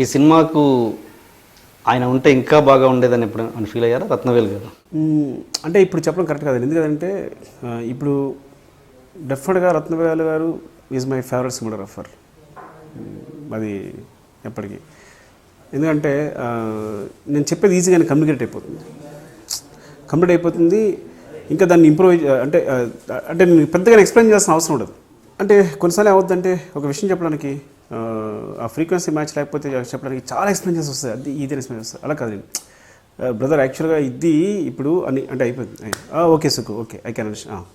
ఈ సినిమాకు ఆయన ఉంటే ఇంకా బాగా ఉండేదని ఎప్పుడు అని ఫీల్ అయ్యారా రత్నవేలు గారు? అంటే ఇప్పుడు చెప్పడం కరెక్ట్ కాదు. ఎందుకంటే ఇప్పుడు డెఫినెట్గా రత్నవేలు గారు ఈజ్ మై ఫేవరెట్ సినిమాటోగ్రాఫర్, అది ఎప్పటికీ. ఎందుకంటే నేను చెప్పేది ఈజీగానే కమ్యూనికేట్ అయిపోతుంది. ఇంకా దాన్ని ఇంప్రూవ్ అంటే నేను పెద్దగా ఎక్స్ప్లెయిన్ చేయాల్సిన అవసరం ఉండదు. అంటే కొన్నిసార్లు ఏమవుతుందంటే ఒక విషయం చెప్పడానికి ఆ ఫ్రీక్వెన్సీ మ్యాచ్ లేకపోతే చెప్పడానికి చాలా ఎక్స్ప్లెయిన్ చేసి వస్తుంది, అది ఇది ఎక్స్ప్లెయిన్ చేస్తుంది. అలా కాదు బ్రదర్, యాక్చువల్గా ఇది ఇప్పుడు అని అంటే అయిపోతుంది. ఓకే సుకు, ఓకే ఐ కెన్ అండర్స్టాండ్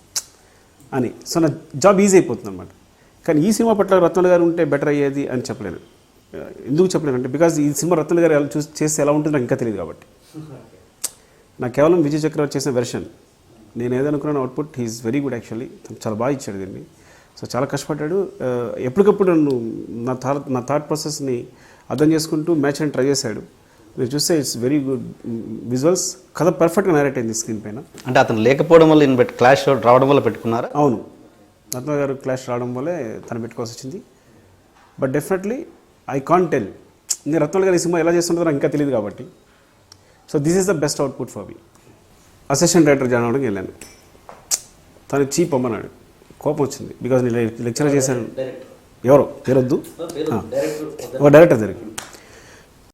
అని. సో నా జాబ్ ఈజీ అయిపోతుంది అనమాట. కానీ ఈ సినిమా పట్ల రత్నవేలు గారు ఉంటే బెటర్ అయ్యేది అని చెప్పలేను. ఎందుకు చెప్పలేను అంటే బికాజ్ ఈ సినిమా రత్నవేలు గారు చేస్తే ఎలా ఉంటుందో నాకు ఇంకా తెలియదు కాబట్టి. నాకు కేవలం విజయ్ చక్రవర్తి చేసిన వెర్షన్, నేను ఏదనుకున్నాను output he is very good. Actually చాలా బాగా ఇచ్చాడు దీన్ని. సో చాలా కష్టపడ్డాడు. ఎప్పటికప్పుడు నన్ను నా థాట్ ప్రాసెస్ని అర్థం చేసుకుంటూ మ్యాచ్ అని ట్రై చేశాడు. మీరు చూస్తే ఇట్స్ వెరీ గుడ్ విజువల్స్. కథ పర్ఫెక్ట్గా నరేట్ అయింది స్క్రీన్ పైన. అంటే అతను లేకపోవడం వల్ల ఈయన క్లాష్ రావడం వల్ల పెట్టుకున్నారా? అవును, రత్న గారు క్లాష్ రావడం వల్లే తను పెట్టుకోవాల్సి వచ్చింది. But definitely I can't tell, నేను రత్నవేలు గారు ఈ సినిమా ఎలా చేస్తుందో నాకు ఇంకా తెలియదు కాబట్టి. So this is the best output for me. Assistant director join అవ్వడానికి వెళ్ళాను, తను చీప్ అమ్మన్నాడు. కోపం వచ్చింది బికాజ్ నేను లెక్చర్ చేశాను. ఎవరో పేరొద్దు, ఒక డైరెక్టర్ దగ్గరికి